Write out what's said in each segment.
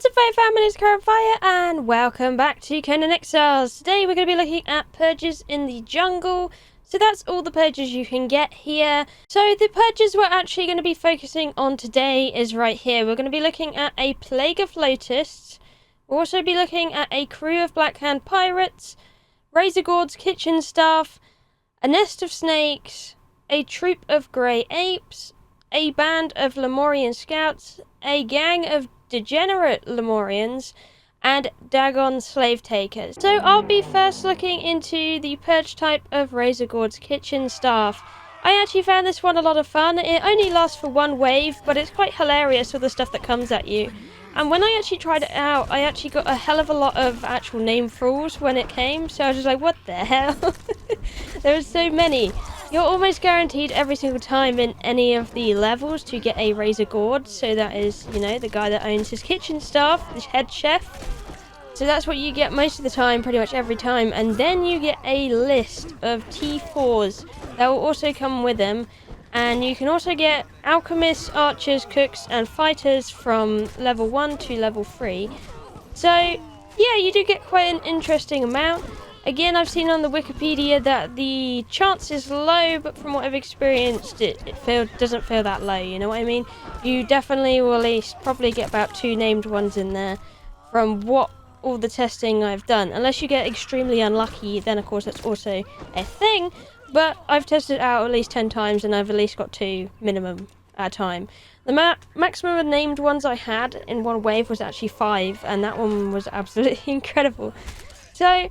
What's up, Fire family? It's Kiahonfire, and welcome back to Conan Exiles. Today we're going to be looking at purges in the jungle. So that's all the purges you can get here. So the purges we're actually going to be focusing on today is right here. We're going to be looking at a plague of locusts. We'll also be looking at a crew of Black Hand pirates, razor gourds, kitchen staff, a nest of snakes, a troop of grey apes, a band of Lemurian scouts, a gang of degenerate Lemurians, and Dagon slave takers. So I'll be first looking into the purge type of razor gourds kitchen staff. I actually found this one a lot of fun. It only lasts for one wave, but it's quite hilarious with the stuff that comes at you. And when I actually tried it out, I actually got a hell of a lot of actual name frills when it came, so I was just like, what the hell? There were so many. You're almost guaranteed every single time in any of the levels to get a razor gourd. So that is, you know, the guy that owns his kitchen staff, his head chef. So that's what you get most of the time, pretty much every time. And then you get a list of T4s that will also come with them. And you can also get alchemists, archers, cooks, and fighters from level 1 to level 3. So, yeah, you do get quite an interesting amount. Again, I've seen on the Wikipedia that the chance is low, but from what I've experienced, it doesn't feel that low, you know what I mean? You definitely will at least probably get about 2 named ones in there from what all the testing I've done. Unless you get extremely unlucky, then of course that's also a thing, but I've tested it out at least 10 times and I've at least got 2 minimum at a time. The maximum of named ones I had in one wave was actually 5, and that one was absolutely incredible. So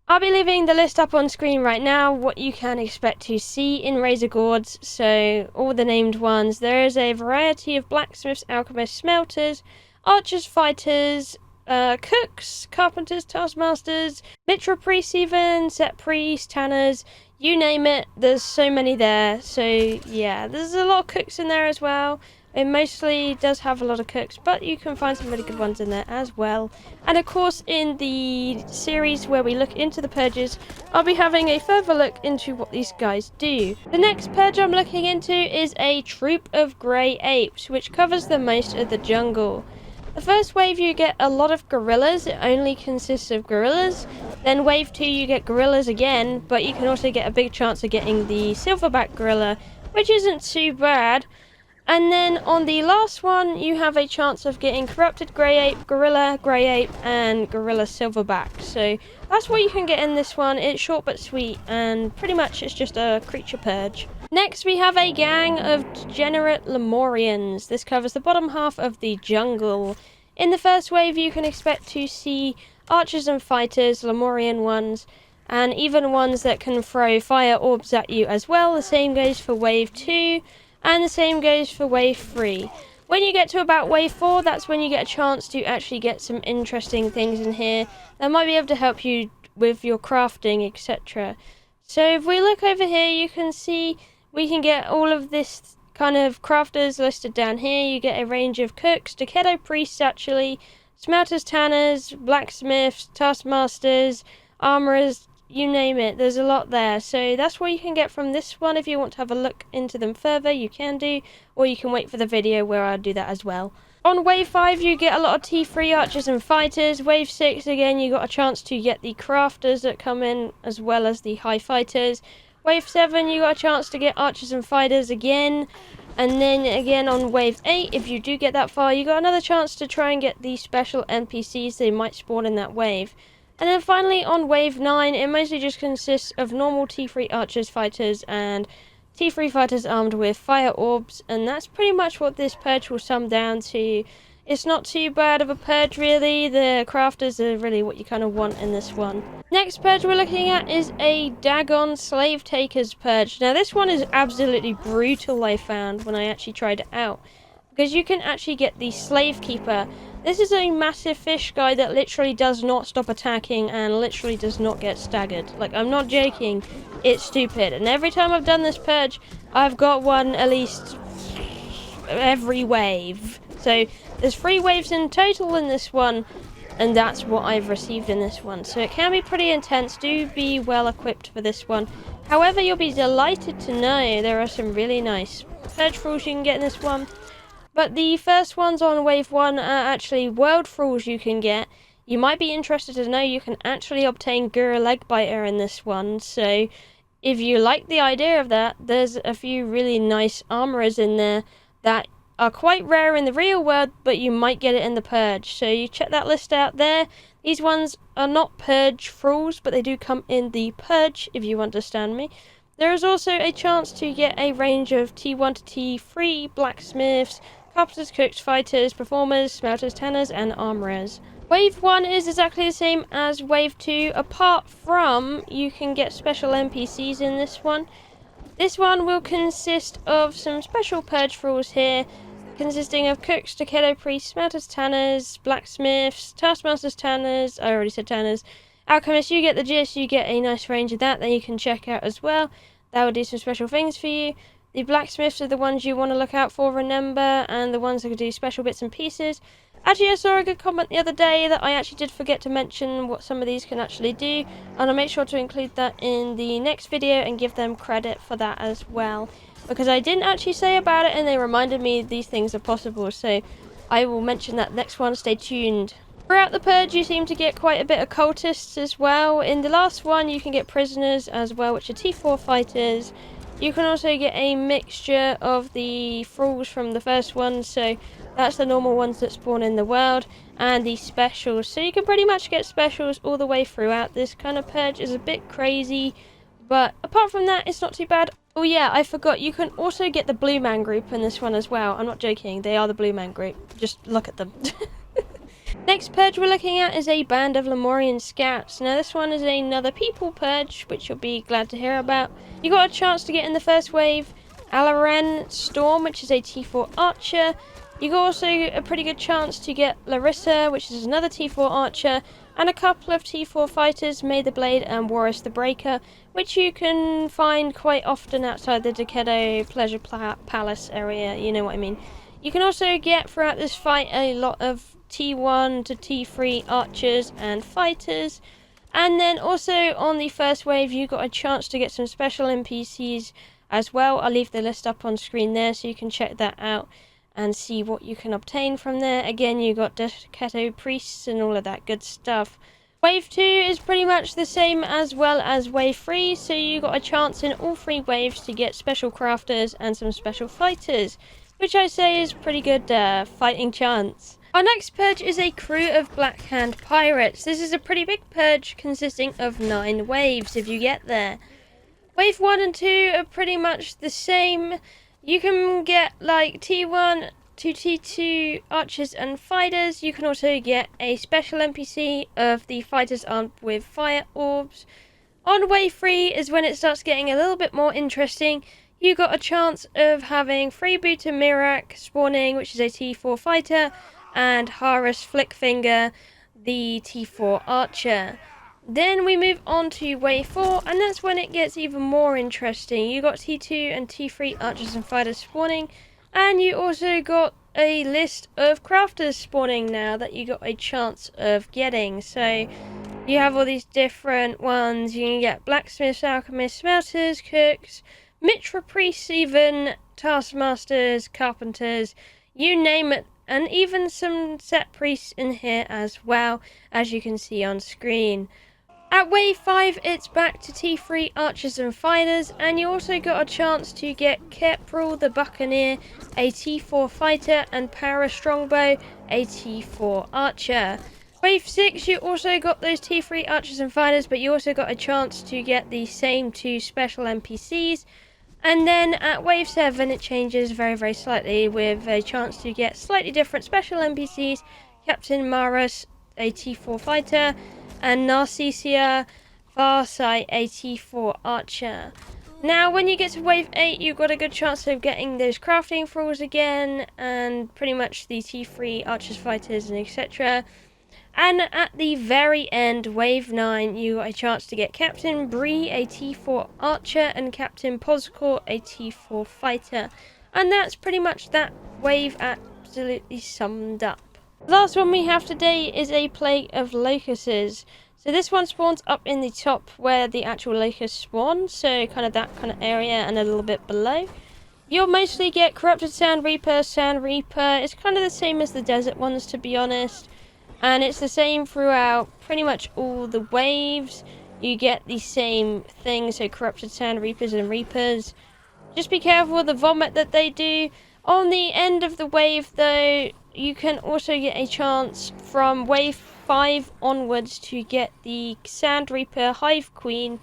I'll be leaving the list up on screen right now, what you can expect to see in razor gourds. So all the named ones. There is a variety of blacksmiths, alchemists, smelters, archers, fighters, cooks, carpenters, taskmasters, mitra priests even, set priests, tanners, you name it. There's so many there. So yeah, there's a lot of cooks in there as well. It mostly does have a lot of cooks, but you can find some really good ones in there as well. And of course, in the series where we look into the purges, I'll be having a further look into what these guys do. The next purge I'm looking into is a troop of grey apes, which covers the most of the jungle. The first wave you get a lot of gorillas. It only consists of gorillas. Then wave 2 you get gorillas again, but you can also get a big chance of getting the silverback gorilla, which isn't too bad. And then on the last one, you have a chance of getting corrupted grey ape, gorilla, grey ape, and gorilla silverback. So that's what you can get in this one. It's short but sweet, and pretty much it's just a creature purge. Next, we have a gang of degenerate Lemurians. This covers the bottom half of the jungle. In the first wave, you can expect to see archers and fighters, Lemurian ones, and even ones that can throw fire orbs at you as well. The same goes for wave 2. And the same goes for wave 3. When you get to about wave 4, that's when you get a chance to actually get some interesting things in here that might be able to help you with your crafting, etc. So if we look over here, you can see we can get all of this kind of crafters listed down here. You get a range of cooks, Decado priests actually, smelters, tanners, blacksmiths, taskmasters, armorers, you name it, there's a lot there. So that's what you can get from this one. If you want to have a look into them further, you can do, or you can wait for the video where I'll do that as well. On wave 5 you get a lot of T3 archers and fighters. Wave 6 again you got a chance to get the crafters that come in as well as the high fighters. Wave 7 you got a chance to get archers and fighters again. And then again on wave 8, if you do get that far, you got another chance to try and get the special NPCs they might spawn in that wave. And then finally on wave 9, it mostly just consists of normal T3 archers, fighters, and T3 fighters armed with fire orbs. And that's pretty much what this purge will sum down to. It's not too bad of a purge really. The crafters are really what you kind of want in this one. Next purge we're looking at is a Dagon slave takers purge. Now this one is absolutely brutal, I found when I actually tried it out. Because you can actually get the slave keeper. This is a massive fish guy that literally does not stop attacking and literally does not get staggered. Like, I'm not joking, it's stupid. And every time I've done this purge, I've got one at least every wave. So there's 3 waves in total in this one, and that's what I've received in this one. So it can be pretty intense. Do be well equipped for this one. However, you'll be delighted to know there are some really nice purge rules you can get in this one. But the first ones on Wave 1 are actually World Thralls you can get. You might be interested to know you can actually obtain Gura Legbiter in this one, so if you like the idea of that, there's a few really nice armorers in there that are quite rare in the real world, but you might get it in the Purge. So you check that list out there. These ones are not Purge Thralls, but they do come in the Purge, if you understand me. There is also a chance to get a range of T1 to T3 blacksmiths, carpenters, cooks, fighters, performers, smelters, tanners, and armorers. Wave 1 is exactly the same as Wave 2, apart from you can get special NPCs in this one. This one will consist of some special Purge Thralls here, consisting of cooks, Decado priests, smelters, tanners, blacksmiths, taskmasters, tanners, I already said tanners, alchemists. You get the gist, you get a nice range of that you can check out as well. That will do some special things for you. The blacksmiths are the ones you want to look out for, remember, and the ones that can do special bits and pieces. Actually, I saw a good comment the other day that I actually did forget to mention what some of these can actually do, and I'll make sure to include that in the next video and give them credit for that as well, because I didn't actually say about it and they reminded me these things are possible, so I will mention that next one. Stay tuned. Throughout the Purge you seem to get quite a bit of cultists as well. In the last one you can get prisoners as well, which are T4 fighters. You can also get a mixture of the thralls from the first one, so that's the normal ones that spawn in the world, and the specials. So you can pretty much get specials all the way throughout. This kind of Purge is a bit crazy, but apart from that, it's not too bad. Oh yeah, I forgot, you can also get the Blue Man group in this one as well. I'm not joking, they are the Blue Man group. Just look at them. Next Purge we're looking at is a band of Lemurian scouts. Now this one is another people Purge, which you'll be glad to hear about. You got a chance to get in the first wave Alaren Storm, which is a T4 archer. You got also a pretty good chance to get Larissa, which is another T4 archer, and a couple of T4 fighters, May the Blade and Warris the Breaker, which you can find quite often outside the Decado Pleasure Palace area, you know what I mean. You can also get throughout this fight a lot of T1 to T3 archers and fighters, and then also on the first wave you got a chance to get some special NPCs as well. I'll leave the list up on screen there so you can check that out and see what you can obtain from there. Again, you got Decado priests and all of that good stuff. Wave 2 is pretty much the same as well as Wave 3, so you got a chance in all 3 waves to get special crafters and some special fighters, which I say is pretty good fighting chance. Our next Purge is a crew of Black Hand pirates. This is a pretty big Purge consisting of 9 waves if you get there. Wave 1 and 2 are pretty much the same. You can get like T1 to T2 archers and fighters. You can also get a special NPC of the fighters armed with fire orbs. On Wave 3 is when it starts getting a little bit more interesting. You got a chance of having Freebooter Mirak spawning, which is a T4 fighter, and Horus Flickfinger, the T4 archer. Then we move on to Wave 4, and that's when it gets even more interesting. You got T2 and T3 archers and fighters spawning, and you also got a list of crafters spawning now that you got a chance of getting. So you have all these different ones. You can get blacksmiths, alchemists, smelters, cooks, Mitra priests even, taskmasters, carpenters, you name it, and even some set priests in here as well, as you can see on screen. At Wave 5, it's back to T3 archers and fighters, and you also got a chance to get Keprul the Buccaneer, a T4 fighter, and Para Strongbow, a T4 archer. Wave 6, you also got those T3 archers and fighters, but you also got a chance to get the same 2 special NPCs. And then at Wave 7, it changes very, very slightly with a chance to get slightly different special NPCs, Captain Maras, a T4 fighter, and Narcissia Farsight, a T4 archer. Now, when you get to Wave 8, you've got a good chance of getting those crafting thralls again, and pretty much the T3 archers, fighters, and etc. And at the very end, Wave 9, you got a chance to get Captain Bree, a T4 archer, and Captain Pozkor, a T4 fighter. And that's pretty much that wave absolutely summed up. The last one we have today is a plague of locusts. So this one spawns up in the top where the actual locusts spawn, so kind of that kind of area and a little bit below. You'll mostly get Corrupted Sand Reaper, Sand Reaper. It's kind of the same as the desert ones, to be honest. And it's the same throughout pretty much all the waves. You get the same thing, so Corrupted Sand Reapers and Reapers. Just be careful of the vomit that they do. On the end of the wave, though, you can also get a chance from wave 5 onwards to get the Sand Reaper Hive Queen.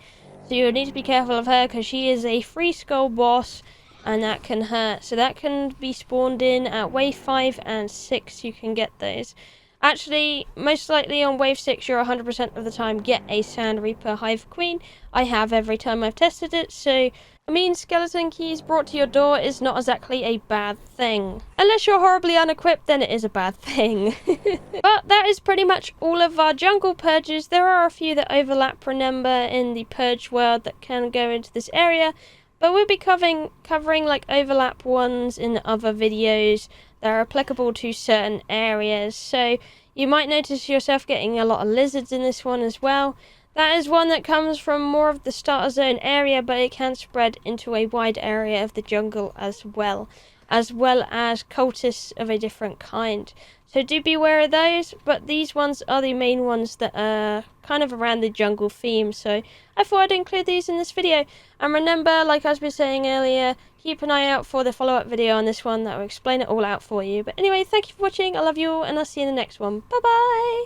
So you'll need to be careful of her because she is a free skull boss and that can hurt. So that can be spawned in at wave 5 and 6. You can get those. Actually, most likely on wave 6, you're 100% of the time get a Sand Reaper Hive Queen. I have every time I've tested it, so I mean, skeleton keys brought to your door is not exactly a bad thing. Unless you're horribly unequipped, then it is a bad thing. But that is pretty much all of our jungle purges. There are a few that overlap, remember, in the purge world that can go into this area. But we'll be covering like overlap ones in other videos that are applicable to certain areas. So you might notice yourself getting a lot of lizards in this one as well. That is one that comes from more of the starter zone area, but it can spread into a wide area of the jungle as well as cultists of a different kind. So do beware of those, but these ones are the main ones that are kind of around the jungle theme, so I thought I'd include these in this video. And remember, like I was saying earlier, keep an eye out for the follow-up video on this one that will explain it all out for you. But anyway, thank you for watching, I love you all, and I'll see you in the next one. Bye bye!